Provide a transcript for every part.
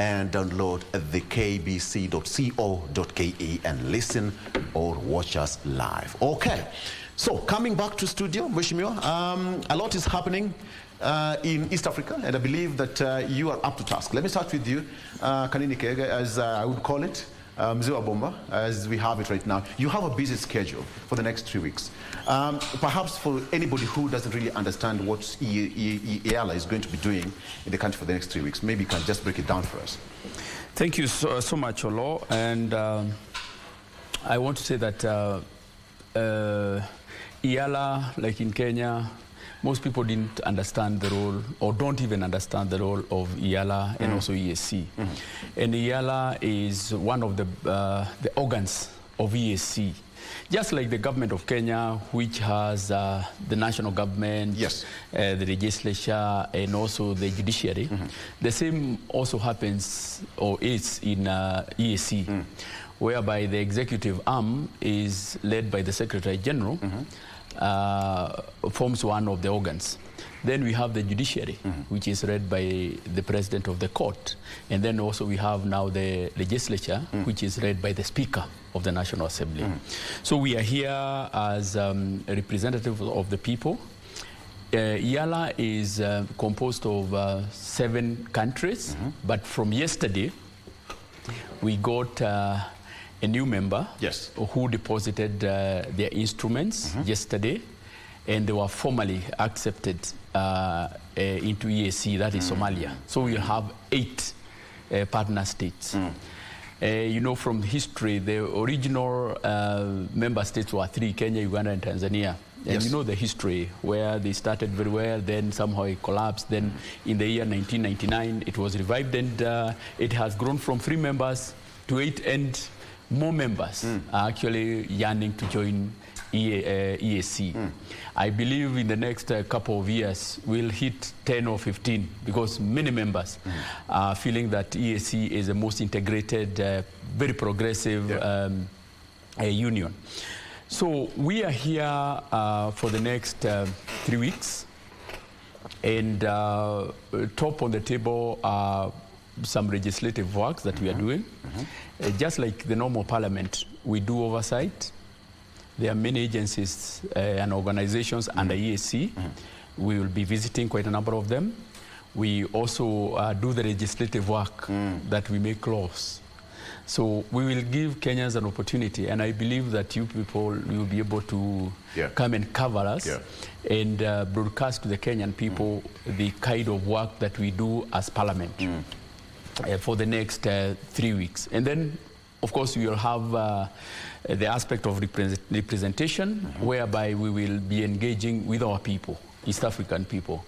and download the kbc.co.ke and listen or watch us live. Okay, so coming back to studio, Mheshimiwa, a lot is happening in East Africa, and I believe that you are up to task. Let me start with you, Kanini Kega, as I would call it, Mziwa Bomba, as we have it right now. You have a busy schedule for the next 3 weeks. Perhaps for anybody who doesn't really understand what EALA is going to be doing in the country for the next 3 weeks, maybe you can just break it down for us. Thank you so much, Oloo. And I want to say that EALA, like in Kenya, most people didn't understand the role, or don't even understand the role of EALA and also EAC. And EALA is one of the organs of EAC. Just like the government of Kenya, which has the national government, yes, the legislature, and also the judiciary, the same also happens or is in EAC, whereby the executive arm is led by the Secretary General, forms one of the organs. Then we have the judiciary, which is led by the president of the court. And then also we have now the legislature, which is led by the Speaker of the National Assembly. So we are here as representatives of the people. EALA is composed of 7 countries, but from yesterday, we got a new member, yes, who deposited their instruments yesterday, and they were formally accepted into EAC, that is Somalia. So we'll have 8 partner states. You know, from history, the original member states were 3, Kenya, Uganda, and Tanzania. And yes, you know the history, where they started very well, then somehow it collapsed. Then in the year 1999, it was revived, and it has grown from 3 members to 8, and more members are actually yearning to join EAC. I believe in the next couple of years we'll hit 10 or 15, because many members are feeling that EAC is the most integrated, very progressive union. So we are here for the next 3 weeks, and top on the table are some legislative works that we are doing. Just like the normal parliament, we do oversight. There are many agencies and organizations under EAC. We will be visiting quite a number of them. We also do the legislative work that we make laws. So we will give Kenyans an opportunity, and I believe that you people will be able to come and cover us and broadcast to the Kenyan people the kind of work that we do as parliament. For the next 3 weeks. And then, of course, we will have the aspect of representation, whereby we will be engaging with our people, East African people.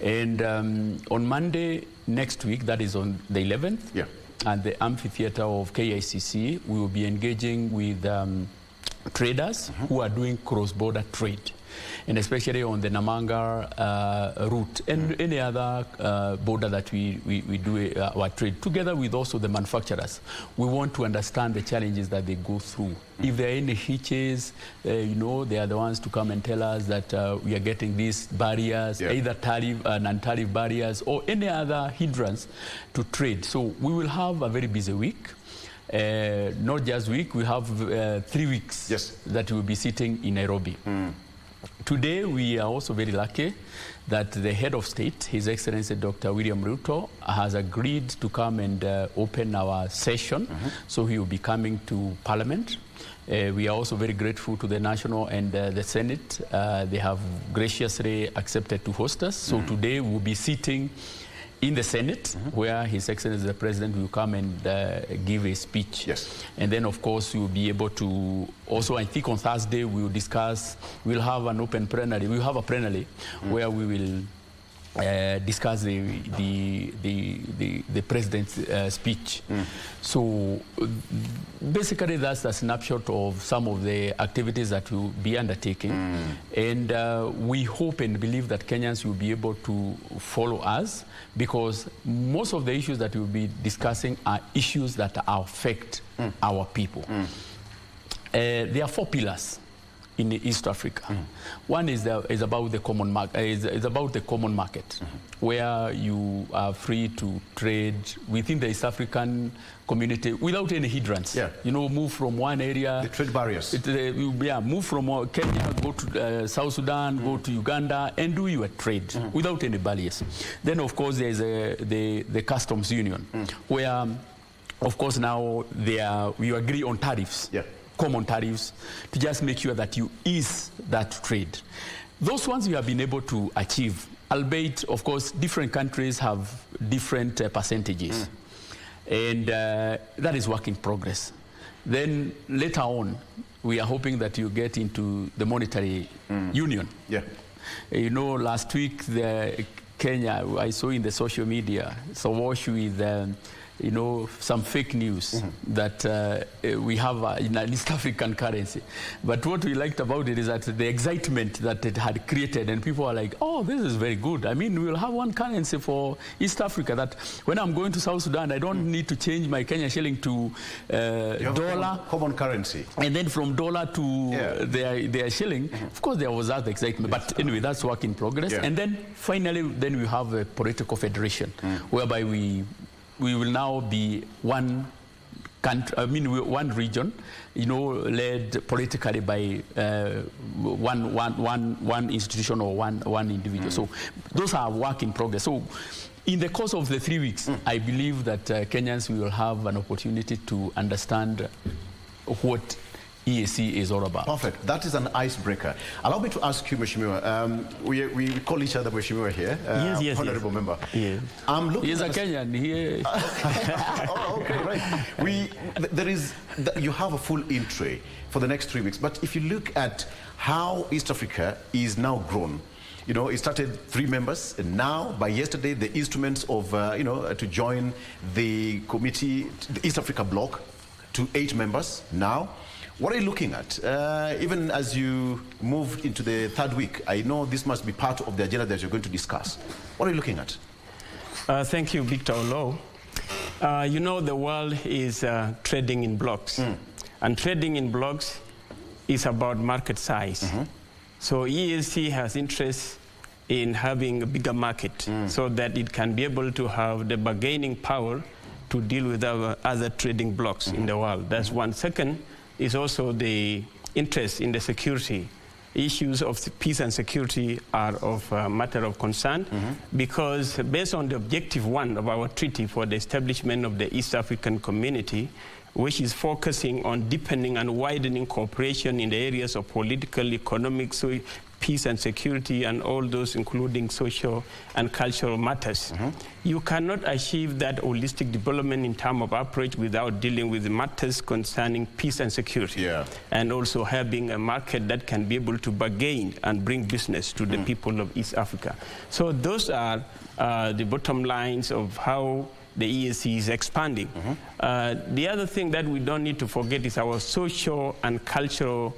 And on Monday next week, that is on the 11th, at the amphitheater of KICC, we will be engaging with traders who are doing cross-border trade, and especially on the Namanga route and any other border that we do our trade, together with also the manufacturers. We want to understand the challenges that they go through. If there are any hitches, you know, they are the ones to come and tell us that we are getting these barriers, either tariff, non-tariff barriers, or any other hindrance to trade. So we will have a very busy week. Not just week, we have 3 weeks that we will be sitting in Nairobi. Today, we are also very lucky that the head of state, His Excellency Dr. William Ruto, has agreed to come and open our session. So he will be coming to Parliament. We are also very grateful to the National and the Senate. They have graciously accepted to host us. So today, we'll be sitting in the Senate, where His Excellency the President will come and give a speech. And then, of course, we will be able to also, I think on Thursday, we will discuss, we'll have an open plenary. We'll have a plenary where we will discuss the president's speech. So basically that's a snapshot of some of the activities that we'll be undertaking. And we hope and believe that Kenyans will be able to follow us, because most of the issues that we'll be discussing are issues that affect our people. There are 4 pillars in East Africa. One is about the common market, where you are free to trade within the East African community without any hindrance. Yeah. You know, move from one area. The trade barriers. Move from Kenya, go to South Sudan, go to Uganda, and do your trade without any barriers. Then, of course, there's the customs union, where, of course, now you agree on tariffs. Yeah. Common tariffs, to just make sure that you ease that trade. Those ones we have been able to achieve, albeit, of course, different countries have different percentages. And that is work in progress. Then later on, we are hoping that you get into the monetary union. Yeah. You know, last week, Kenya, I saw in the social media, so wash with you know, some fake news that we have in an East African currency. But what we liked about it is that the excitement that it had created, and people are like, oh, this is very good. I mean, we'll have one currency for East Africa that when I'm going to South Sudan, I don't need to change my Kenyan shilling to dollar. Common currency. And then from dollar to their shilling, of course, there was that excitement. But anyway, that's work in progress. And then finally, then we have a political federation, whereby we will now be one country, one region, you know, led politically by one institution or one individual. So those are work in progress. So in the course of the 3 weeks, I believe that Kenyans will have an opportunity to understand what EAC is all about. Perfect. That is an icebreaker. Allow me to ask you, Mheshimiwa. We call each other Mheshimiwa here. Yes. Honorable member. Yeah. He's a Kenyan. Oh, okay, right. You have a full in-tray for the next 3 weeks. But if you look at how East Africa is now grown, you know, it started 3 members, and now, by yesterday, the instruments of, to join the committee, the East Africa bloc, to 8 members now. What are you looking at? Even as you move into the 3rd week, I know this must be part of the agenda that you're going to discuss. What are you looking at? Thank you, Victor Oloo. You know, the world is trading in blocks. And trading in blocks is about market size. So EAC has interest in having a bigger market so that it can be able to have the bargaining power to deal with our other trading blocks in the world. That's one. Second is also the interest in the security. Issues of peace and security are of a matter of concern because based on the objective 1 of our treaty for the establishment of the East African community, which is focusing on deepening and widening cooperation in the areas of political, economic, peace and security, and all those including social and cultural matters. You cannot achieve that holistic development in terms of approach without dealing with the matters concerning peace and security, and also having a market that can be able to bargain and bring business to the people of East Africa. So those are the bottom lines of how the EAC is expanding. The other thing that we don't need to forget is our social and cultural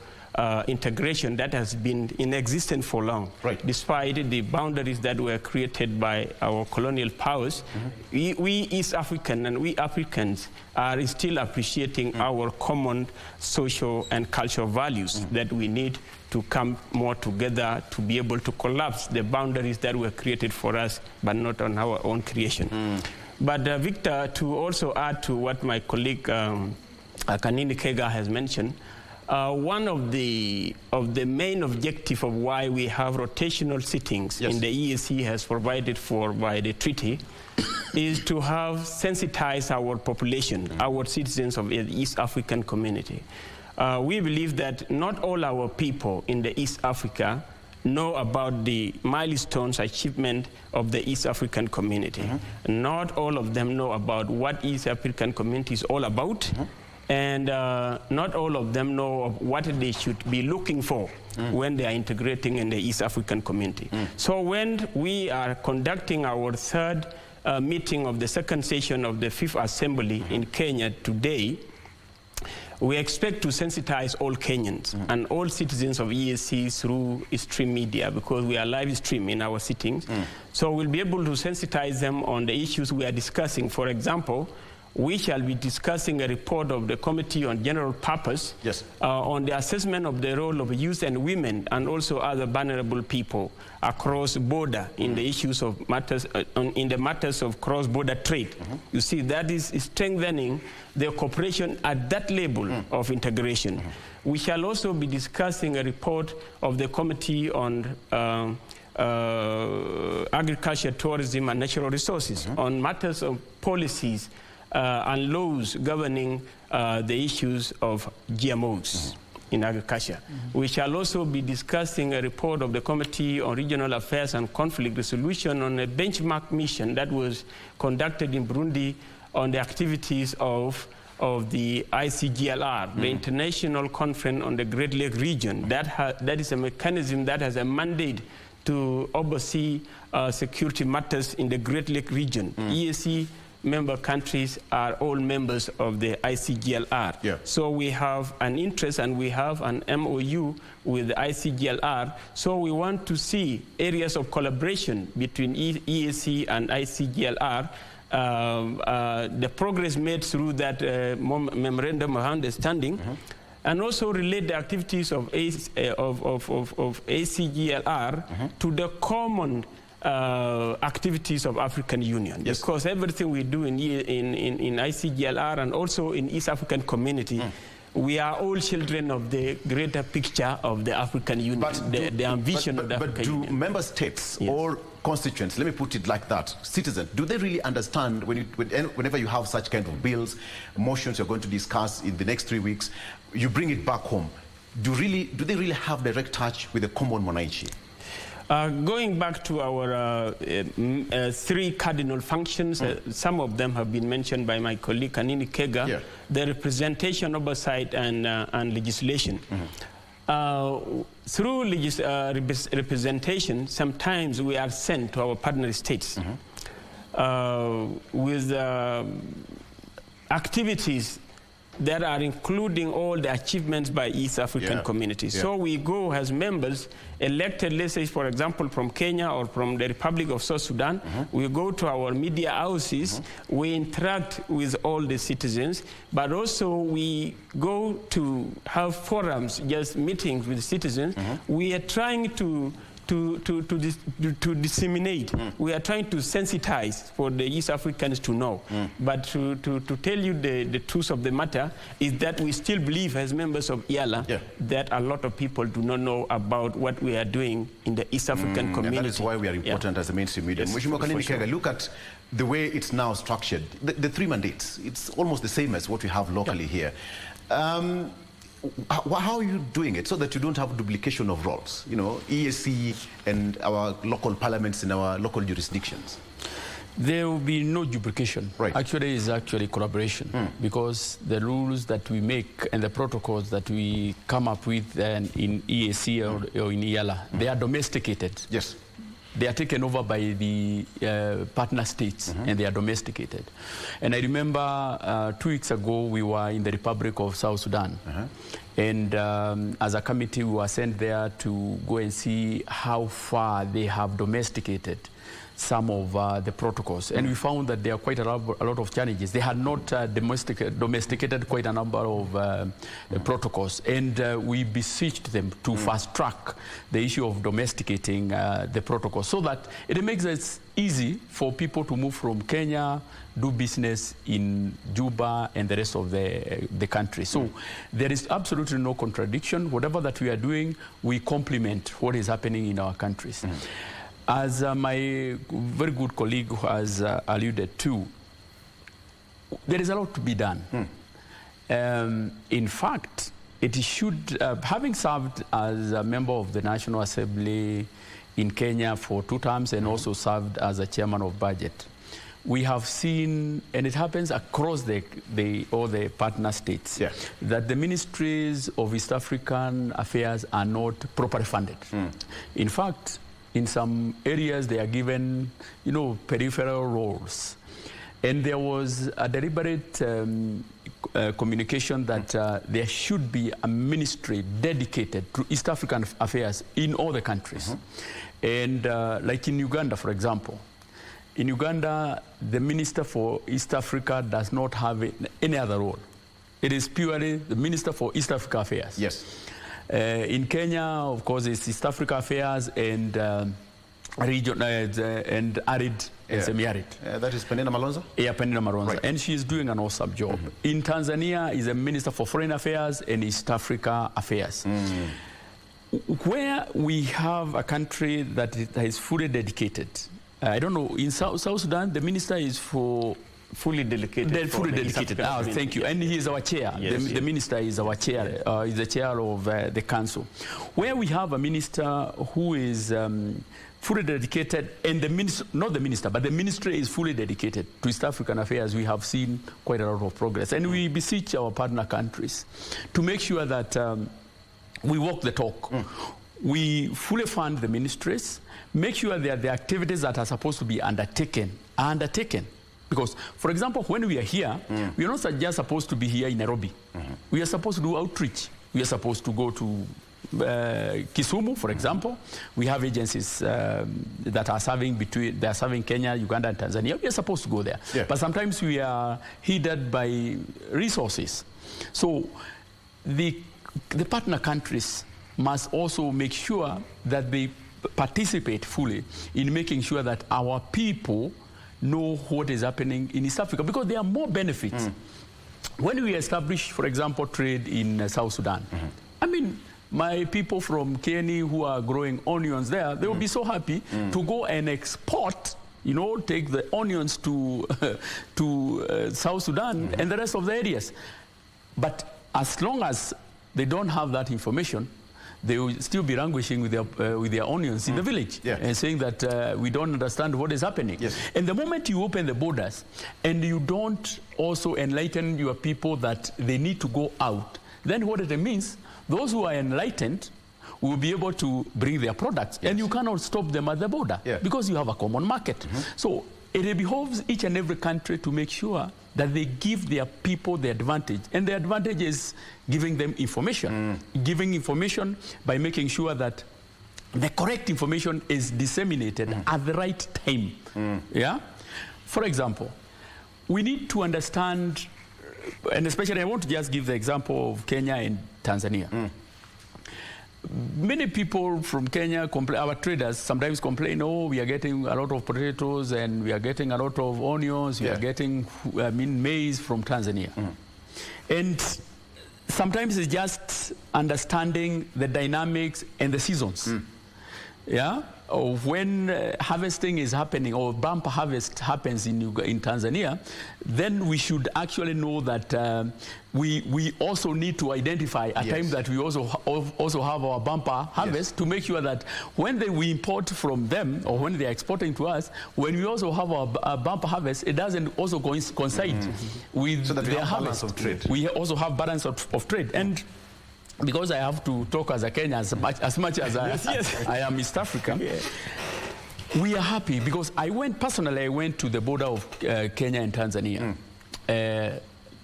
integration that has been in existence for long. Despite the boundaries that were created by our colonial powers, we East African and we Africans are still appreciating our common social and cultural values that we need to come more together to be able to collapse the boundaries that were created for us, but not on our own creation. But Victor, to also add to what my colleague Kanini Kega has mentioned, one of the main objective of why we have rotational sittings in the EAC has provided for by the treaty is to have sensitized our population, our citizens of the East African community. We believe that not all our people in the East Africa know about the milestones achievement of the East African community. Not all of them know about what East African community is all about. And not all of them know what they should be looking for when they are integrating in the East African community. So when we are conducting our 3rd meeting of the 2nd session of the 5th Assembly in Kenya today, we expect to sensitize all Kenyans and all citizens of EAC through stream media, because we are live stream in our sittings. So we'll be able to sensitize them on the issues we are discussing. For example, we shall be discussing a report of the Committee on General Purpose on the assessment of the role of youth and women and also other vulnerable people across border in the issues of matters, in the matters of cross-border trade. You see, that is strengthening the cooperation at that level of integration. We shall also be discussing a report of the Committee on Agriculture, Tourism and Natural Resources on matters of policies and laws governing the issues of GMOs in agriculture. We shall also be discussing a report of the Committee on Regional Affairs and Conflict Resolution on a benchmark mission that was conducted in Burundi on the activities of the ICGLR, the International Conference on the Great Lake Region. That is a mechanism that has a mandate to oversee security matters in the Great Lake Region. EAC member countries are all members of the ICGLR. So we have an interest and we have an MOU with the ICGLR. So we want to see areas of collaboration between EAC and ICGLR. The progress made through that memorandum of understanding, and also relate the activities of ACGLR to the common activities of African Union, because everything we do in ICGLR and also in East African Community, we are all children of the greater picture of the African Union, the ambition of the African Union. But do member states or constituents, let me put it like that, citizens, do they really understand whenever you have such kind of bills, motions you're going to discuss in the next 3 weeks, you bring it back home, do they really have direct touch with the common mwananchi? Going back to our 3 cardinal functions, some of them have been mentioned by my colleague Kanini Kega, the representation, oversight, and legislation. Through representation, sometimes we are sent to our partner states with activities that are including all the achievements by East African communities. So we go as members elected, let's say, for example, from Kenya or from the Republic of South Sudan. We go to our media houses, we interact with all the citizens, but also we go to have forums, just meetings with citizens. We are trying to disseminate. We are trying to sensitize for the East Africans to know. But to tell you the truth of the matter is that we still believe as members of EALA that a lot of people do not know about what we are doing in the East African community. And that is why we are important as a mainstream media. Mheshimiwa Kanini Kega, look at the way it's now structured. The 3 mandates, it's almost the same as what we have locally here. How are you doing it so that you don't have duplication of roles? You know, EAC and our local parliaments in our local jurisdictions. There will be no duplication. Actually, it's actually collaboration because the rules that we make and the protocols that we come up with in EAC or in EALA, they are domesticated. They are taken over by the partner states and they are domesticated. And I remember 2 weeks ago we were in the Republic of South Sudan. And as a committee we were sent there to go and see how far they have domesticated some of the protocols. And we found that there are quite a lot of challenges. They had not domesticated quite a number of protocols. And we beseeched them to fast track the issue of domesticating the protocols so that it makes it easy for people to move from Kenya, do business in Juba and the rest of the country. So there is absolutely no contradiction. Whatever that we are doing, we complement what is happening in our countries. As my very good colleague has alluded to, there is a lot to be done. In fact, it should, having served as a member of the National Assembly in Kenya for 2 terms and also served as a chairman of budget, we have seen, and it happens across all the partner states, that the ministries of East African affairs are not properly funded. In fact, in some areas they are given, peripheral roles. And there was a deliberate communication that there should be a ministry dedicated to East African affairs in all the countries. And like in Uganda, for example, in Uganda, the Minister for East Africa does not have any other role. It is purely the Minister for East Africa Affairs. Yes. In Kenya, of course, it's East Africa Affairs and region and arid and semi-arid. That is Penina Malonza? Yeah, Penina Malonza. Right. And she's doing an awesome job. In Tanzania, is a Minister for Foreign Affairs and East Africa Affairs. Where we have a country that is fully dedicated, I don't know, in South Sudan, the Minister is for... Fully dedicated. Fully dedicated. Thank you. And he is our chair. Yes, the minister is our chair. Is the chair of the council. Where we have a minister who is fully dedicated, and the minister, not the minister, but the ministry is fully dedicated to East African affairs, we have seen quite a lot of progress. And we beseech our partner countries to make sure that we walk the talk. We fully fund the ministries, make sure that the activities that are supposed to be undertaken are undertaken. Because, for example, when we are here, we are not just supposed to be here in Nairobi. We are supposed to do outreach. We are supposed to go to Kisumu, for example. We have agencies that are serving Kenya, Uganda, and Tanzania. We are supposed to go there. Yeah. But sometimes we are hindered by resources. So the partner countries must also make sure that they participate fully in making sure that our people know what is happening in East Africa, because there are more benefits. When we establish, for example, trade in South Sudan, I mean, my people from Kanini who are growing onions there, they will be so happy to go and export, you know, take the onions to South Sudan and the rest of the areas. But as long as they don't have that information, they will still be languishing with their onions in the village and saying that we don't understand what is happening. Yes. And the moment you open the borders and you don't also enlighten your people that they need to go out, then what it means, those who are enlightened will be able to bring their products. And you cannot stop them at the border because you have a common market. So it behoves each and every country to make sure that they give their people the advantage. And the advantage is giving them information. Giving information by making sure that the correct information is disseminated at the right time. Yeah? For example, we need to understand, and especially I want to just give the example of Kenya and Tanzania. Many people from Kenya, our traders sometimes complain, oh, we are getting a lot of potatoes and we are getting a lot of onions, we are getting, maize from Tanzania. And sometimes it's just understanding the dynamics and the seasons. Yeah? Or when harvesting is happening, or bumper harvest happens in Tanzania, then we should actually know that we also need to identify a time that we also have our bumper harvest to make sure that when we import from them, or when they are exporting to us, when we also have our bumper harvest, it doesn't also coincide with so that their balance of trade. We also have balance of trade. And because I have to talk as a Kenyan as much as I am East African, we are happy because I went to the border of Kenya and Tanzania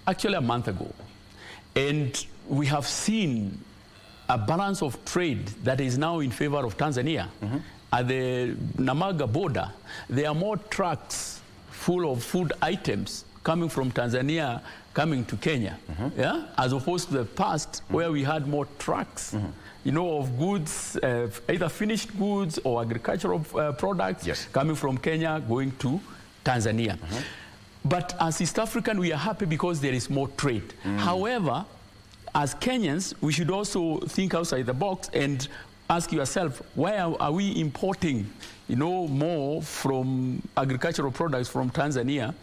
actually a month ago. And we have seen a balance of trade that is now in favor of Tanzania. At the Namaga border, there are more trucks full of food items coming from Tanzania coming to Kenya, as opposed to the past where we had more trucks, you know, of goods, either finished goods or agricultural products coming from Kenya going to Tanzania. But as East African, we are happy because there is more trade. However, as Kenyans, we should also think outside the box and ask yourself, why are we importing, you know, more from agricultural products from Tanzania,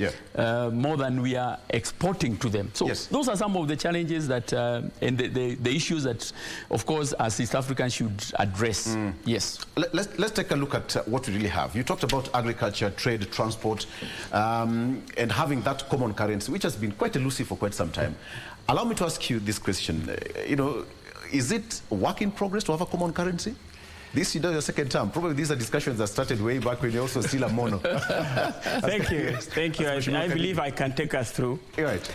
more than we are exporting to them? So those are some of the challenges that, and the issues that, of course, as East Africans should address. Yes. Let's take a look at what we really have. You talked about agriculture, trade, transport, and having that common currency, which has been quite elusive for quite some time. Allow me to ask you this question. You know, is it work in progress to have a common currency? This is your second term. Probably these are discussions that started way back when you're also still a mono. Thank you. Thank you. I believe I can take us through. Right.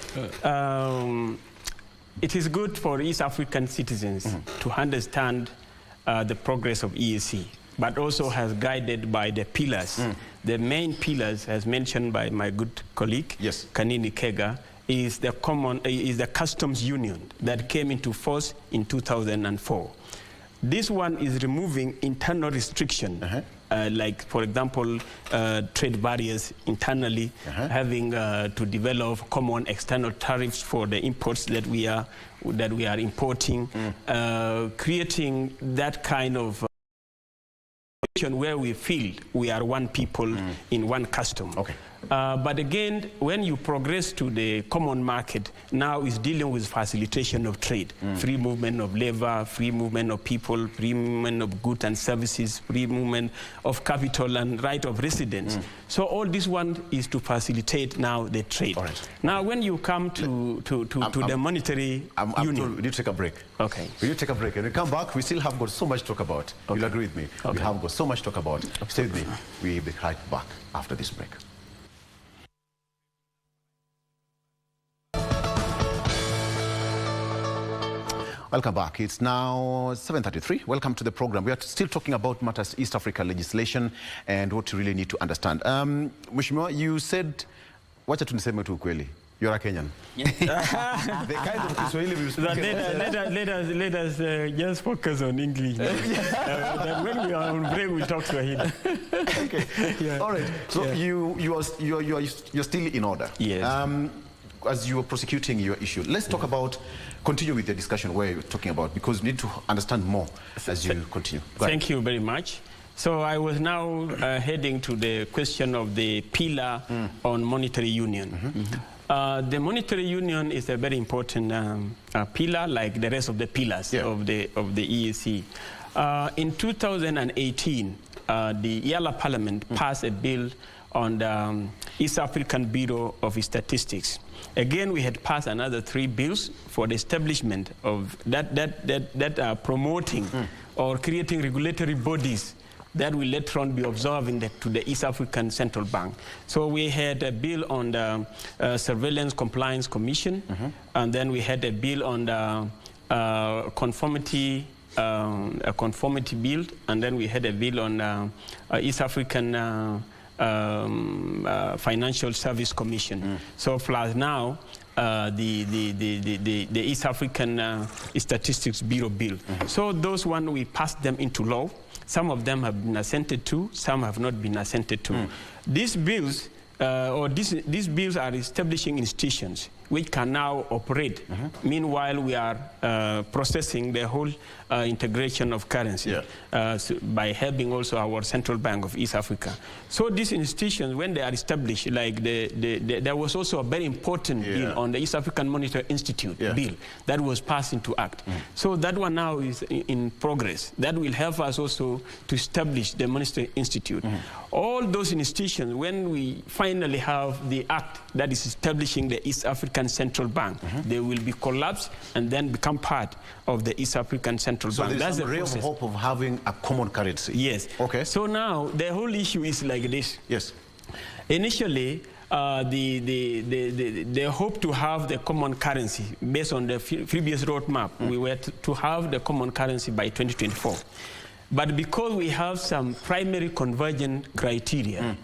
It is good for East African citizens to understand the progress of EAC. but also has guided by the pillars. The main pillars, as mentioned by my good colleague, Kanini Kega, is the customs union that came into force in 2004. This one is removing internal restriction, like, for example, trade barriers internally, having to develop common external tariffs for the imports that we are importing, creating that kind of where we feel we are one people in one custom. But again, when you progress to the common market, now is dealing with facilitation of trade, free movement of labor, free movement of people, free movement of goods and services, free movement of capital and right of residence. So all this one is to facilitate now the trade. Now, when you come to the monetary union, we need to take a break. We need to take a break, and we come back. We still have got so much to talk about. You'll agree with me. We have got so much to talk about. Stay with me. We'll be right back after this break. Welcome back. It's now 7:33. Welcome to the program. We are still talking about matters East Africa legislation and what you really need to understand. Mheshimiwa, you said, wacha tuniseme tu ukweli. You're a Kenyan. The kind of Kiswahili we speak. Let us just focus on English. That when we are on break, we talk Swahili. All right. So you're still in order. Yes. As you are prosecuting your issue, let's talk about, continue with the discussion where you're talking about, because we need to understand more as you continue. Thank you very much. So I was now heading to the question of the pillar on monetary union. The monetary union is a very important pillar, like the rest of the pillars of the EAC. In 2018, the EALA Parliament passed a bill on the East African Bureau of Statistics. Again, we had passed another 3 bills for the establishment of that are promoting or creating regulatory bodies that will later on be observing to the East African Central Bank. So we had a bill on the Surveillance Compliance Commission, and then we had a bill on the conformity bill, and then we had a bill on East African Financial Service Commission. So plus now the East African Statistics Bureau bill. So those one, we passed them into law. Some of them have been assented to, some have not been assented to. These bills these bills are establishing institutions which can now operate. Meanwhile, we are processing the whole integration of currency by helping also our Central Bank of East Africa. So these institutions, when they are established, like there was also a very important bill on the East African Monetary Institute bill that was passed into act. So that one now is in progress. That will help us also to establish the Monetary Institute. All those institutions, when we finally have the act that is establishing the East African Central Bank, they will be collapsed and then become part of the East African Central Bank. So that's the real hope of having a common currency. Yes. Okay. So now the whole issue is like this. Yes. Initially, they hope to have the common currency based on the previous roadmap. We were to have the common currency by 2024. But because we have some primary convergent criteria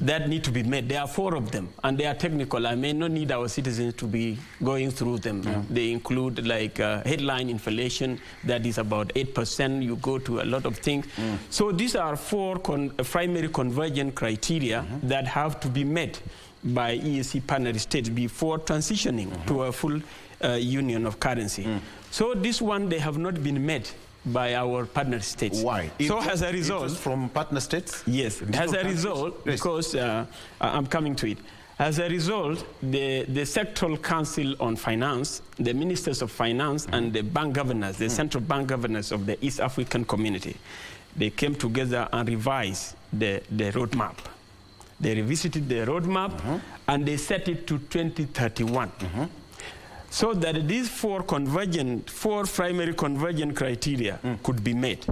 that need to be met, there are 4 of them, and they are technical. I may not need our citizens to be going through them. They include like headline inflation, that is about 8%. You go to a lot of things. So these are 4 primary convergent criteria that have to be met by EAC partner states before transitioning to a full union of currency. So this one, they have not been met by our partner states. Why? So as a result, from partner states? Yes, as a result, because I'm coming to it. As a result, the Sectoral Council on Finance, the Ministers of Finance, and the bank governors, the central bank governors of the East African community, they came together and revised the roadmap. They revisited the roadmap and they set it to 2031. So that these 4 primary convergent criteria could be met.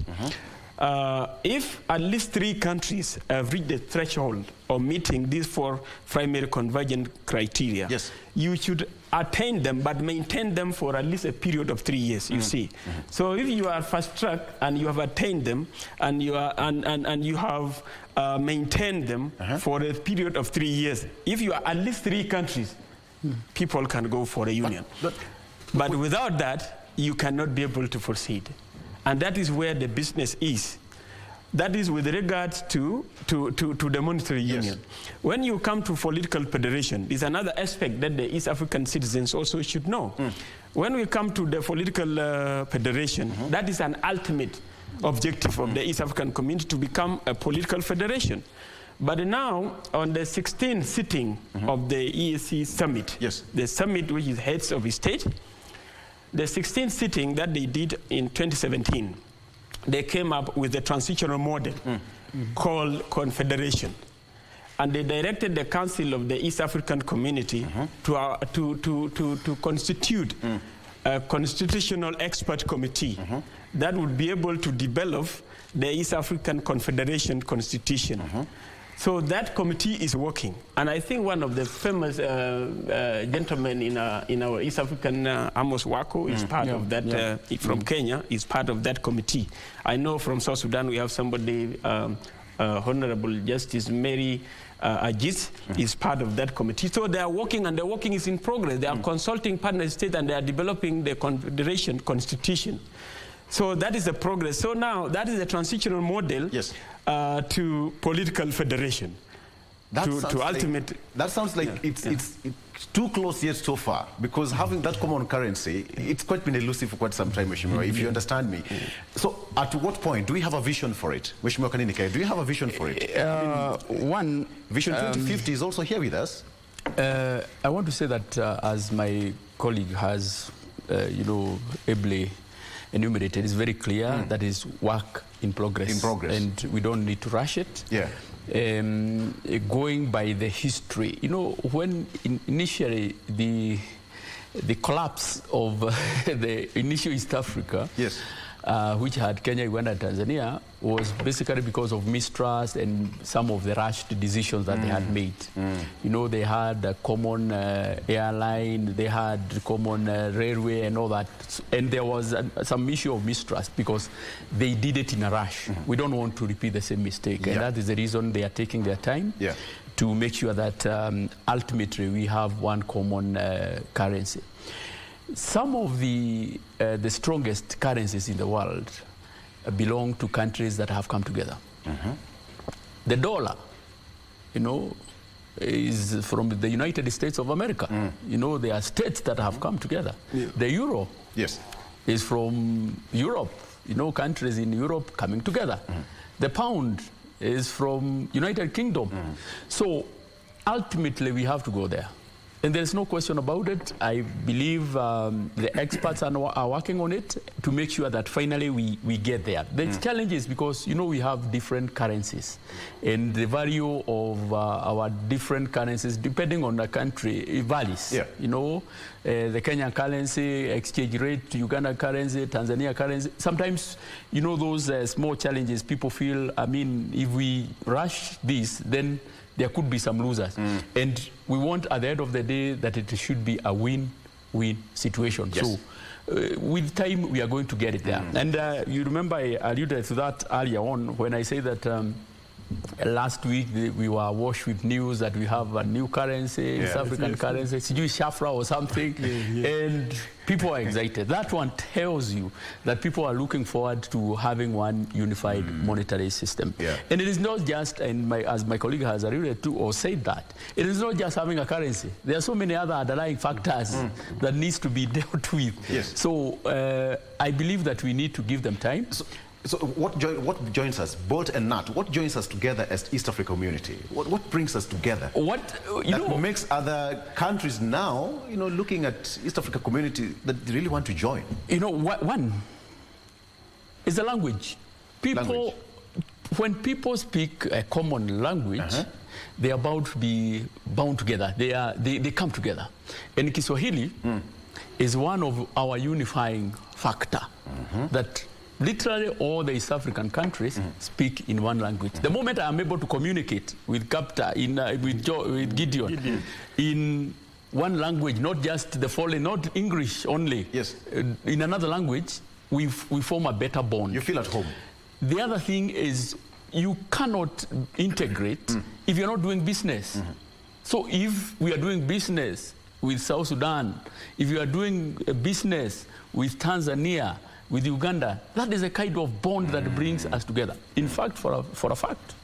If at least 3 countries have reached the threshold of meeting these 4 primary convergent criteria, yes, you should attain them, but maintain them for at least a period of 3 years, you see. So if you are fast-track and you have attained them, and you are and you have maintained them for a period of 3 years, if you are at least 3 countries, people can go for a union. But without that, you cannot be able to proceed. And that is where the business is. That is with regards to the monetary union. When you come to political federation, there's another aspect that the East African citizens also should know. When we come to the political federation, that is an ultimate objective of the East African community, to become a political federation. But now, on the 16th sitting of the EAC summit, the summit which is heads of state, the 16th sitting that they did in 2017, they came up with a transitional model called confederation. And they directed the Council of the East African Community to constitute a constitutional expert committee that would be able to develop the East African Confederation Constitution. So that committee is working. And I think one of the famous gentlemen in our East African, Amos Wako, is part of that, from Kenya, is part of that committee. I know from South Sudan we have somebody, Honorable Justice Mary Ajit, is part of that committee. So they are working, and the working is in progress. They are consulting partner states, and they are developing the Confederation Constitution. So that is the progress. So now that is a transitional model to political federation. That sounds like it's too close yet so far, because having that common currency, it's quite been elusive for quite some time, Mheshimiwa, if you understand me. So at what point do we have a vision for it? Mheshimiwa Kanini, do you have a vision for it? Vision 2050 is also here with us. I want to say that as my colleague has, ably enumerated, it's very clear that is work in progress. And we don't need to rush it. Going by the history, when initially the collapse of the initial East Africa, which had Kenya, Uganda, and Tanzania, was basically because of mistrust and some of the rushed decisions that they had made. They had a common airline, they had common railway and all that. And there was some issue of mistrust because they did it in a rush. We don't want to repeat the same mistake. And that is the reason they are taking their time to make sure that ultimately we have one common currency. Some of the strongest currencies in the world belong to countries that have come together. The dollar, is from the United States of America. There are states that have come together. The euro is from Europe, countries in Europe coming together. The pound is from United Kingdom. So ultimately we have to go there. And there's no question about it. I believe the experts are working on it to make sure that finally we get there. The challenge is because, we have different currencies. And the value of our different currencies, depending on the country, it varies. The Kenyan currency, exchange rate, Uganda currency, Tanzania currency. Sometimes, those small challenges, people feel, if we rush this, then there could be some losers. And we want, at the end of the day, that it should be a win-win situation. So with time, we are going to get it there. And you remember I alluded to that earlier on when I say that last week we were washed with news that we have a new currency, East African currency, Shafra or something, and people are excited. That one tells you that people are looking forward to having one unified monetary system. And it is not just, as my colleague has alluded to or said that, it is not just having a currency. There are so many other underlying factors that needs to be dealt with. So I believe that we need to give them time. So what joins us, bolt and nut, what joins us together as East Africa community? What brings us together? What makes other countries now, looking at East Africa community that they really want to join? One is the language. When people speak a common language, they are about to be bound together. They come together. And Kiswahili is one of our unifying factor that literally all the East African countries speak in one language. The moment I am able to communicate with Gaptan, with Gideon, in one language, not just the foreign, not English only, in another language, we form a better bond. You feel at home. The other thing is you cannot integrate if you're not doing business. So if we are doing business with South Sudan, if you are doing business with Tanzania, with Uganda, that is a kind of bond that brings us together. In fact, for a fact,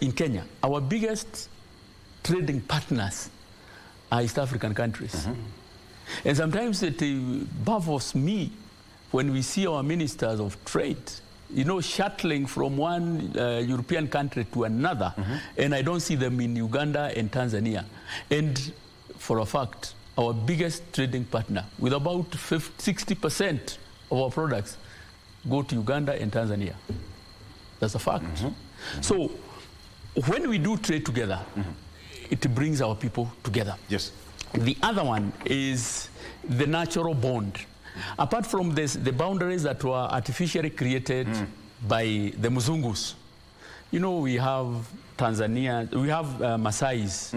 in Kenya, our biggest trading partners are East African countries. And sometimes it baffles me when we see our ministers of trade, shuttling from one European country to another, and I don't see them in Uganda and Tanzania. And for a fact, our biggest trading partner, with about 60% of our products, go to Uganda and Tanzania. That's a fact. So when we do trade together, it brings our people together. Yes. The other one is the natural bond. Apart from this, the boundaries that were artificially created by the Muzungus, we have Tanzania, we have Maasais,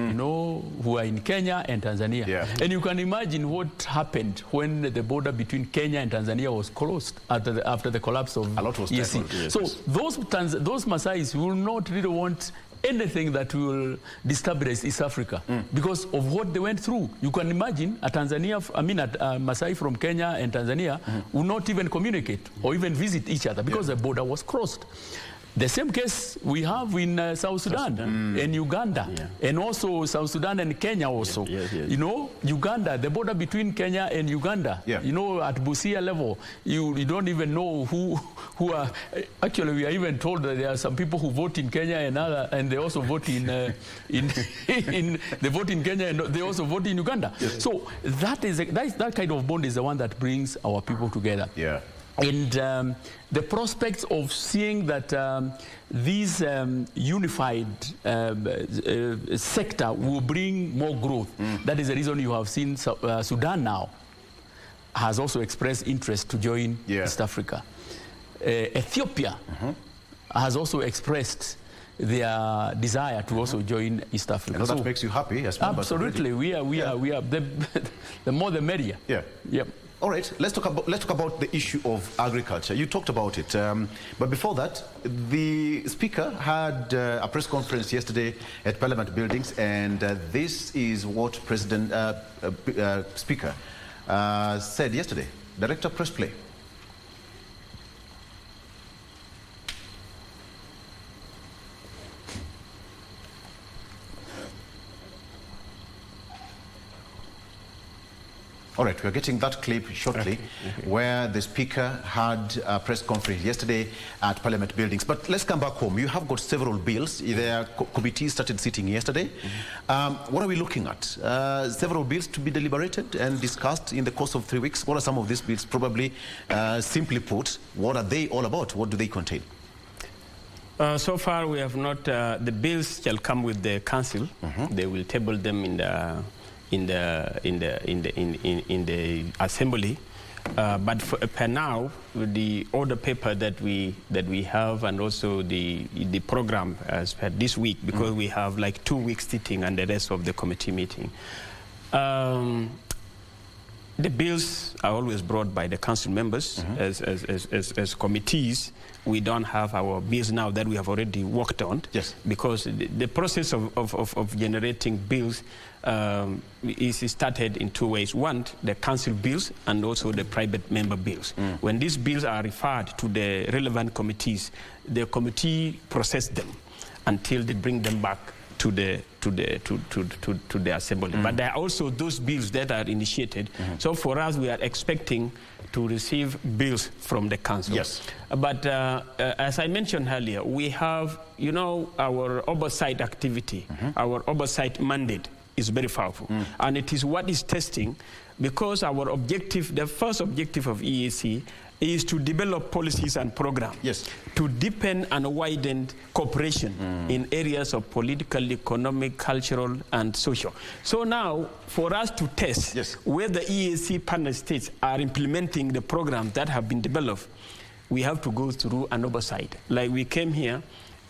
who are in Kenya and Tanzania. And you can imagine what happened when the border between Kenya and Tanzania was closed after the collapse of EAC. So those Maasais will not really want anything that will destabilize East Africa because of what they went through. You can imagine a Maasai from Kenya and Tanzania will not even communicate or even visit each other because the border was crossed. The same case we have in South Sudan and Uganda, and also South Sudan and Kenya also. Uganda, the border between Kenya and Uganda, at Busia level, you don't even know who are. Actually, we are even told that there are some people who vote in Kenya and they also vote in they vote in Kenya and they also vote in Uganda. So that kind of bond is the one that brings our people together. And the prospects of seeing that this unified sector will bring more growth. That is the reason you have seen Sudan now has also expressed interest to join East Africa. Ethiopia has also expressed their desire to also join East Africa. And that makes you happy as members. Absolutely, we are the more the merrier. All right, let's talk about the issue of agriculture. You talked about it, but before that, the Speaker had a press conference yesterday at Parliament buildings, and this is what Speaker said yesterday. Director, press play. All right, we're getting that clip shortly, where the Speaker had a press conference yesterday at Parliament buildings. But let's come back home. You have got several bills. Their committees started sitting yesterday. What are we looking at? Several bills to be deliberated and discussed in the course of 3 weeks. What are some of these bills? Probably, simply put, what are they all about? What do they contain? So far, we have not. The bills shall come with the council. They will table them in the assembly, but per now, the order paper that we have, and also the program as per this week, because we have like 2 weeks sitting and the rest of the committee meeting. The bills are always brought by the council members as committees. We don't have our bills now that we have already worked on, because the process of generating bills is started in 2 ways. One, the council bills, and also the private member bills. When these bills are referred to the relevant committees, the committee process them until they bring them back to the assembly. But there are also those bills that are initiated. So for us, we are expecting to receive bills from the council. But as I mentioned earlier, we have, our oversight activity, our oversight mandate is very powerful. And it is what is testing, because our objective, the first objective of EAC is to develop policies and programs to deepen and widen cooperation in areas of political, economic, cultural, and social. So now, for us to test whether EAC partner states are implementing the programs that have been developed, we have to go through an oversight. Like we came here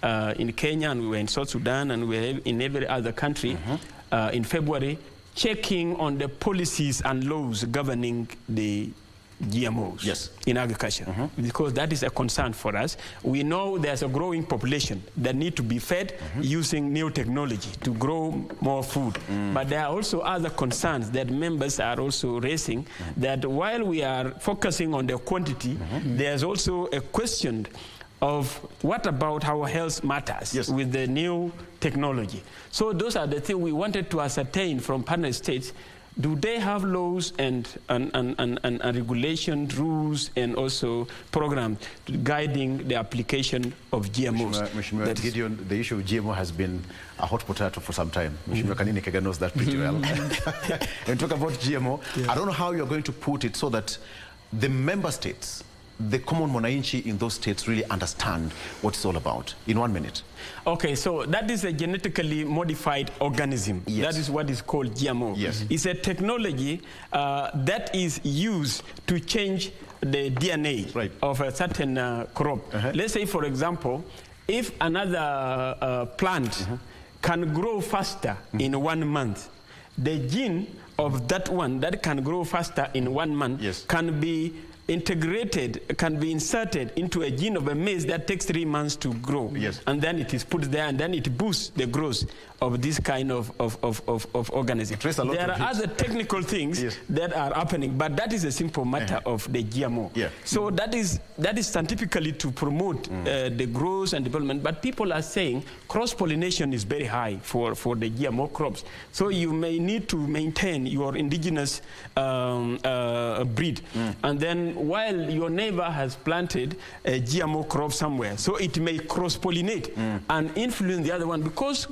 in Kenya, and we were in South Sudan, and we were in every other country in February, checking on the policies and laws governing the GMOs in agriculture, because that is a concern for us. We know there's a growing population that need to be fed using new technology to grow more food. But there are also other concerns that members are also raising, that while we are focusing on the quantity, there's also a question of what about our health matters with the new technology. So those are the things we wanted to ascertain from partner states. Do they have laws and regulation, rules, and also programs guiding the application of GMOs? Mheshimiwa Gideon, the issue of GMO has been a hot potato for some time. Mheshimiwa Kanini Kega knows that pretty well. When we talk about GMO, I don't know how you're going to put it so that the member states, the common mwananchi in those states, really understand what it's all about. In 1 minute. Okay, so that is a genetically modified organism. That is what is called GMO. It's a technology that is used to change the DNA of a certain crop. Let's say, for example, if another plant can grow faster in 1 month, the gene of that one that can grow faster in 1 month can be integrated, can be inserted into a gene of a maize that takes 3 months to grow. And then it is put there, and then it boosts the growth of this kind of organism. There are other technical things that are happening, but that is a simple matter of the GMO. So that is scientifically to promote the growth and development, but people are saying cross-pollination is very high for the GMO crops. So you may need to maintain your indigenous breed. And then while your neighbor has planted a GMO crop somewhere, so it may cross-pollinate and influence the other one, because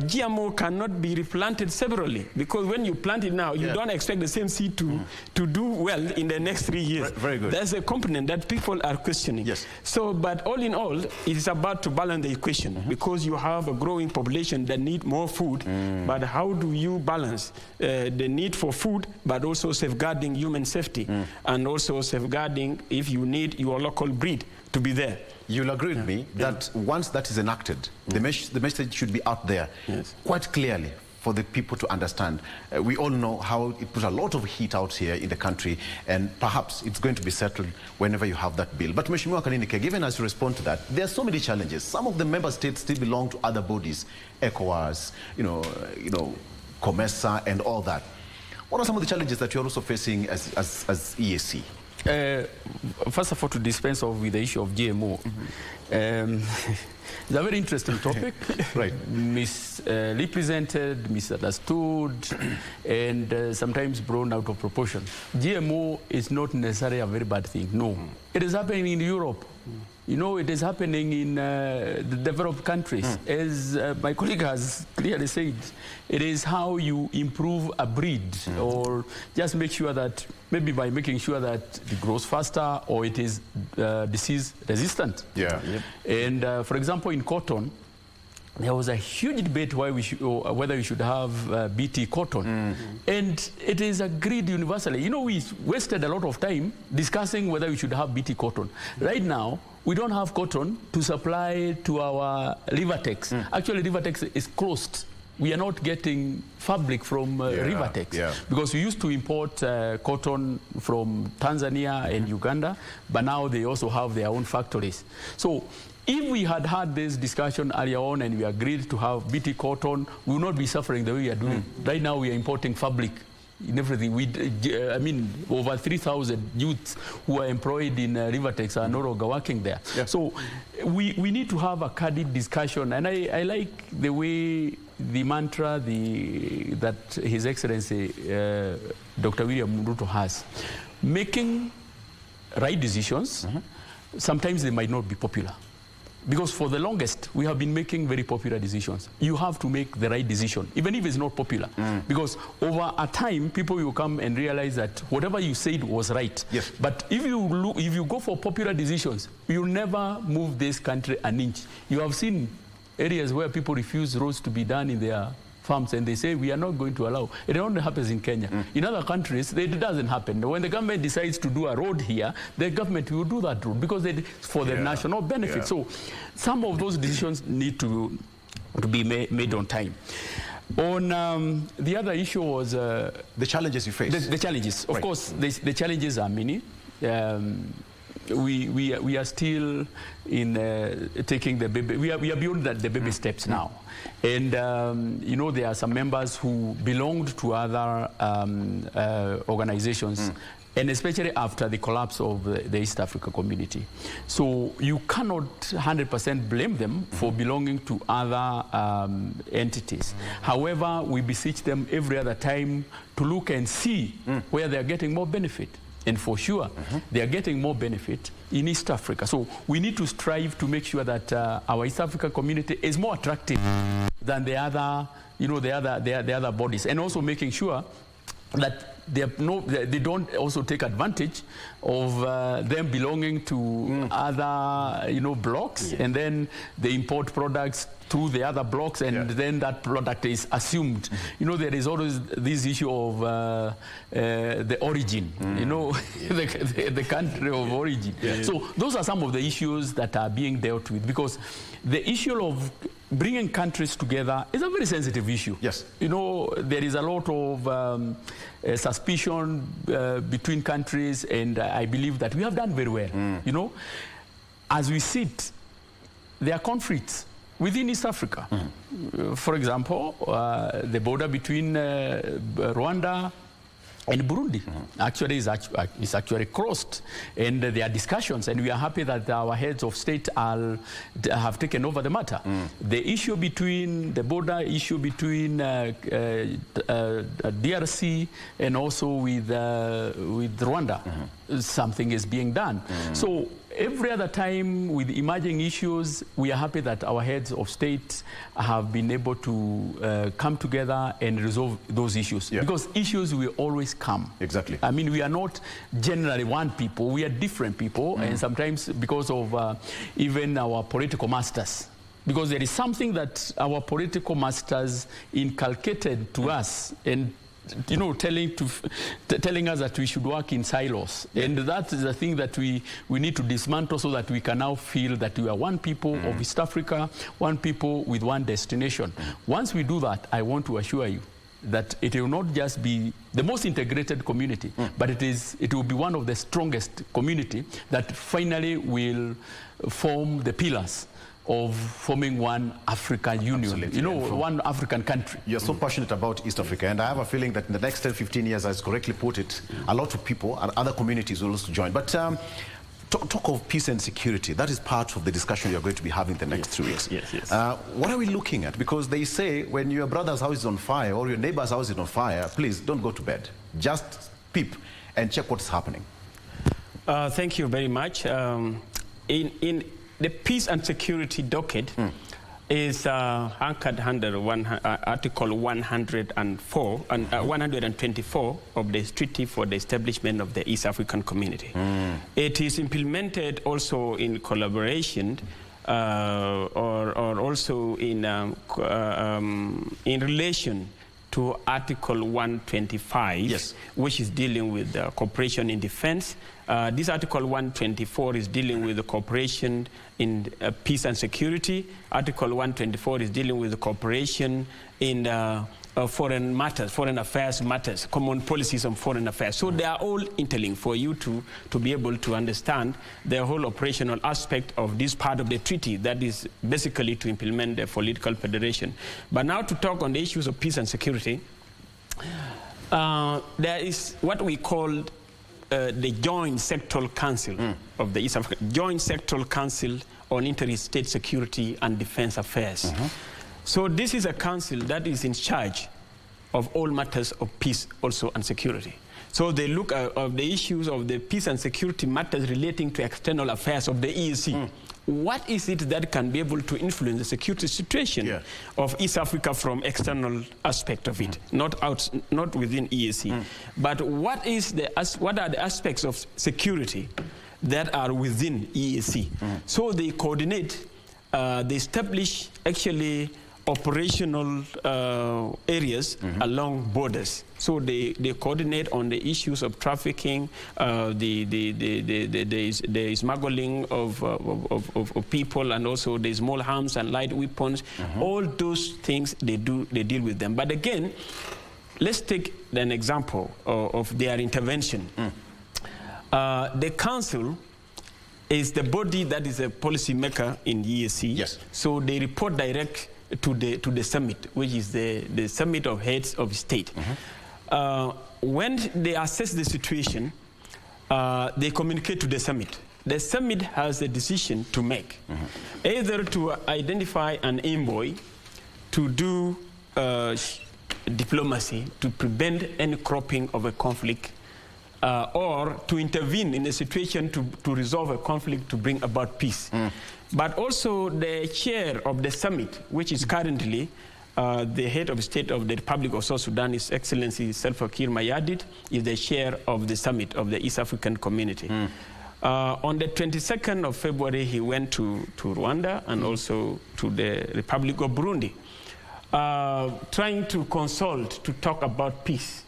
GMO cannot be replanted separately, because when you plant it now, you don't expect the same seed to do well in the next 3 years. Very good. There's a component that people are questioning. So, but all in all, it is about to balance the equation, because you have a growing population that need more food, but how do you balance the need for food, but also safeguarding human safety, and also safeguarding if you need your local breed to be there. You'll agree with me that once that is enacted, the message should be out there quite clearly for the people to understand. We all know how it put a lot of heat out here in the country, and perhaps it's going to be settled whenever you have that bill. But Mheshimiwa Kanini, given as you respond to that, there are so many challenges. Some of the member states still belong to other bodies, ECOWAS, COMESA, and all that. What are some of the challenges that you're also facing as EAC? First of all, to dispense with the issue of GMO, it's a very interesting topic. Misrepresented, misunderstood, and sometimes blown out of proportion. GMO is not necessarily a very bad thing. No. It is happening in Europe. You know, it is happening in the developed countries. As my colleague has clearly said, it is how you improve a breed, or just make sure that, maybe by making sure that it grows faster, or it is disease resistant. And for example, in cotton, there was a huge debate whether we should have BT cotton. And it is agreed universally. You know, we wasted a lot of time discussing whether we should have BT cotton. Right now, we don't have cotton to supply to our Rivertex. Actually, Rivertex is closed. We are not getting fabric from Rivertex because we used to import cotton from Tanzania and Uganda, but now they also have their own factories. So if we had had this discussion earlier on and we agreed to have BT cotton, we would not be suffering the way we are doing. Right now we are importing fabric in everything. I mean, over 3,000 youths who are employed in Rivertex are no longer working there. So we need to have a candid discussion, and I like the way the mantra that His Excellency Dr. William Ruto has. Making right decisions, sometimes they might not be popular, because for the longest, we have been making very popular decisions. You have to make the right decision, even if it's not popular. Because over a time, people will come and realize that whatever you said was right. Yes. But if you go for popular decisions, you'll never move this country an inch. You have seen areas where people refuse roads to be done in their farms, and they say, we are not going to allow. It only happens in Kenya. In other countries, it doesn't happen. When the government decides to do a road here, the government will do that road because it's for the national benefit. So some of those decisions need to be made on time. On the other issue was... the challenges you face. The challenges. Of course, the challenges are many. We are still in taking the baby. We are beyond the baby steps now, and you know, there are some members who belonged to other organizations, and especially after the collapse of the East Africa community. So you cannot 100% blame them for belonging to other entities. However, we beseech them every other time to look and see where they are getting more benefit. And for sure, they are getting more benefit in East Africa. So we need to strive to make sure that our East Africa community is more attractive than the other, you know, the other bodies, and also making sure that they don't also take advantage of them belonging to other, you know, blocks, and then they import products through the other blocks, and then that product is assumed. You know, there is always this issue of the origin, you know, the country of origin. So those are some of the issues that are being dealt with, because the issue of bringing countries together is a very sensitive issue. Yes. You know, there is a lot of suspicion between countries, and I believe that we have done very well. You know, as we sit, there are conflicts within East Africa. For example, the border between Rwanda and Burundi actually is actually crossed, and there are discussions, and we are happy that our heads of state have taken over the matter. The issue between the border issue between DRC and also with Rwanda, something is being done. So every other time with emerging issues, we are happy that our heads of state have been able to come together and resolve those issues. Because issues will always come. Exactly. I mean, we are not generally one people. We are different people, and sometimes because of even our political masters. Because there is something that our political masters inculcated to us, and you know, telling us that we should work in silos. And that is the thing that we need to dismantle, so that we can now feel that we are one people of East Africa, one people with one destination. Once we do that, I want to assure you that it will not just be the most integrated community, but it will be one of the strongest community that finally will form the pillars of forming one African Union, you know, one African country. You're so passionate about East Africa, and I have a feeling that in the next 10, 15 years, as correctly put it, a lot of people and other communities will also join. But talk of peace and security, that is part of the discussion you're going to be having the next 3 weeks. What are we looking at? Because they say when your brother's house is on fire or your neighbor's house is on fire, please don't go to bed. Just peep and check what's happening. Thank you very much. In the peace and security docket is anchored under Article 104 and 124 of the Treaty for the Establishment of the East African Community. It is implemented also in collaboration or also in relation to Article 125, which is dealing with cooperation in defense. This Article 124 is dealing with the cooperation in peace and security. Article 124 is dealing with the cooperation in foreign matters, foreign affairs matters, common policies on foreign affairs. So they are all interlinked for you to be able to understand the whole operational aspect of this part of the treaty, that is basically to implement the political federation. But now to talk on the issues of peace and security, there is what we call the Joint Sectoral Council of the East Africa, Joint Sectoral Council on Interstate Security and Defense Affairs. So this is a council that is in charge of all matters of peace also and security. So they look at the issues of the peace and security matters relating to external affairs of the EAC. What is it that can be able to influence the security situation of East Africa from external aspect of it, not within EAC, but what are the aspects of security that are within EAC? So they coordinate, they establish actually operational areas along borders. So they coordinate on the issues of trafficking, the smuggling of people, and also the small arms and light weapons. All those things they deal with them. But again, let's take an example of their intervention. The council is the body that is a policy maker in EAC. Yes. So they report direct to the summit, which is the summit of heads of state. When they assess the situation, they communicate to the summit. The summit has a decision to make, either to identify an envoy to do diplomacy to prevent any cropping of a conflict, or to intervene in a situation to resolve a conflict to bring about peace. But also the chair of the summit, which is currently the head of state of the Republic of South Sudan, His Excellency Salva Kiir Mayardit, is the chair of the summit of the East African Community. On the 22nd of February, he went to Rwanda and also to the Republic of Burundi, trying to consult, to talk about peace.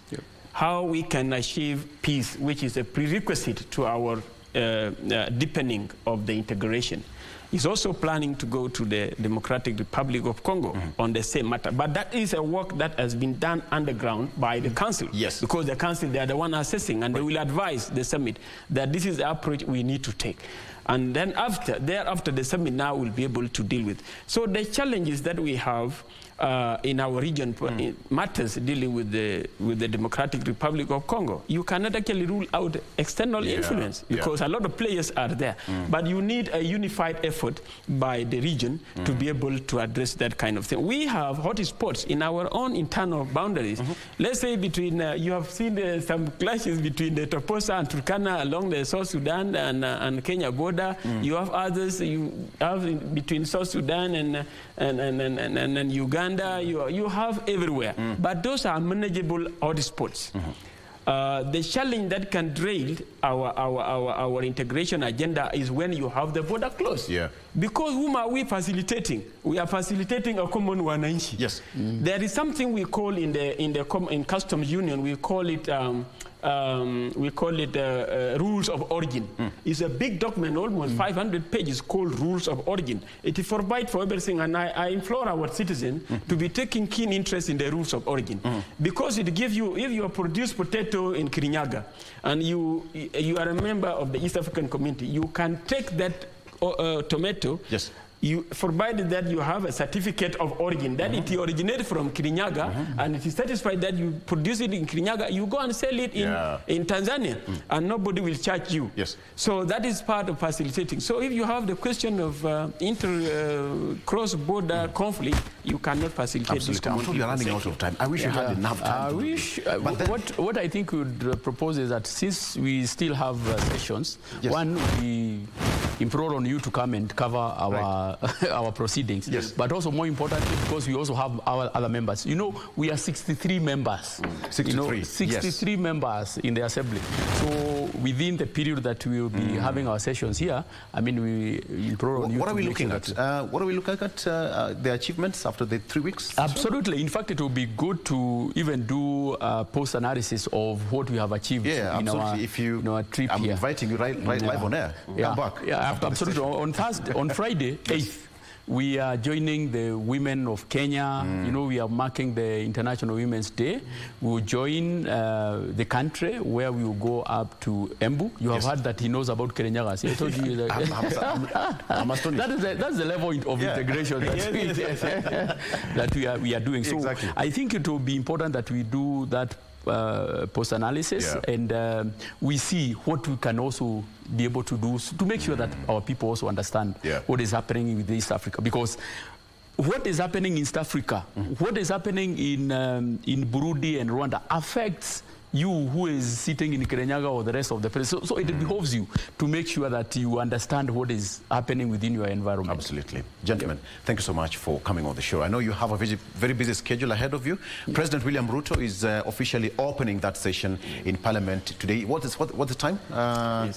How we can achieve peace, which is a prerequisite to our deepening of the integration. He's also planning to go to the Democratic Republic of Congo on the same matter. But that is a work that has been done underground by the council. Yes. Because the council, they are the one assessing, and they will advise the summit that this is the approach we need to take. And then thereafter, the summit now will be able to deal with. So the challenges that we have in our region, matters dealing with the Democratic Republic of Congo, you cannot actually rule out external influence, because a lot of players are there. But you need a unified effort by the region to be able to address that kind of thing. We have hotspots in our own internal boundaries. Let's say between, you have seen some clashes between the Toposa and Turkana along the South Sudan and Kenya border. You have others, you have between South Sudan and Uganda. You have everywhere, but those are manageable hotspots. The challenge that can derail our integration agenda is when you have the border closed. Because whom are we facilitating? We are facilitating a common wananchi. Yes. There is something we call in customs union, we call it rules of origin. It's a big document, almost 500 pages, called rules of origin. It provides for everything, and I implore our citizens to be taking keen interest in the rules of origin, because it gives you, if you produce potato in Kirinyaga and you are a member of the East African Community, you can take that tomato. Yes. Provided that you have a certificate of origin, that it originated from Kirinyaga, and it is satisfied that you produce it in Kirinyaga, you go and sell it in Tanzania, and nobody will charge you. Yes. So that is part of facilitating. So if you have the question of cross-border conflict, you cannot facilitate this. I'm sure you're running out of time. I wish you had enough time. What I think we would propose is that since we still have sessions, one, we implore on you to come and cover our proceedings. Yes. But also, more importantly, because we also have our other members. You know, we are 63 members. 63. You know, 63 members in the assembly. So within the period that we will be having our sessions here, I mean, we implore on you. What are we looking at? What are we looking at? The achievements after the 3 weeks? Absolutely. In fact, it will be good to even do a post-analysis of what we have achieved in our trip I'm here. inviting you right live on air. Come back. Yeah, absolutely. On Friday, 8th, we are joining the women of Kenya. You know, we are marking the International Women's Day. We will join the country where we will go up to Embu. You have heard that he knows about Kirinyaga. See, I told you that. I'm astonished. That's the level of integration that we are doing. So I think it will be important that we do that post-analysis, and we see what we can also be able to do to make sure that our people also understand what is happening with East Africa. Because what is happening in East Africa, what is happening in Burundi and Rwanda affects you who is sitting in Kirinyaga or the rest of the place. So it behoves you to make sure that you understand what is happening within your environment. Absolutely. Gentlemen, thank you so much for coming on the show. I know you have a very busy schedule ahead of you. Yeah. President William Ruto is officially opening that session in Parliament today. What's the time? At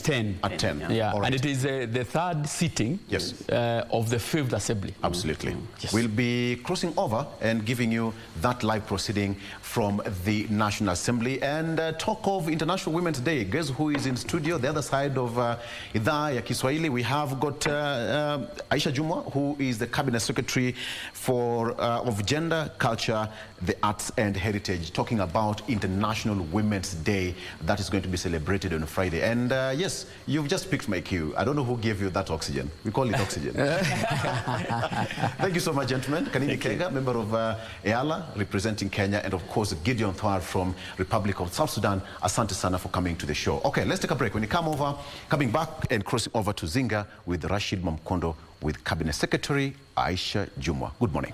10. At 10. Yeah, right. And it is the third sitting of the 5th Assembly. Absolutely. Yes. We'll be crossing over and giving you that live proceeding from the National Assembly. And talk of International Women's Day. Guess who is in studio? The other side of idhaa ya Kiswahili, we have got Aisha Jumwa, who is the Cabinet Secretary of Gender, Culture, the Arts and Heritage, talking about International Women's Day that is going to be celebrated on Friday. And yes, you've just picked my cue. I don't know who gave you that oxygen. We call it oxygen. Thank you so much, gentlemen. Kanini Kega, member of EALA, representing Kenya, and of course Gideon Thoar from Republic of South Sudan. Asante sana for coming to the show. Okay, let's take a break. When you coming back and crossing over to Zinga with Rashid Mamkondo with Cabinet Secretary Aisha Jumwa. Good morning.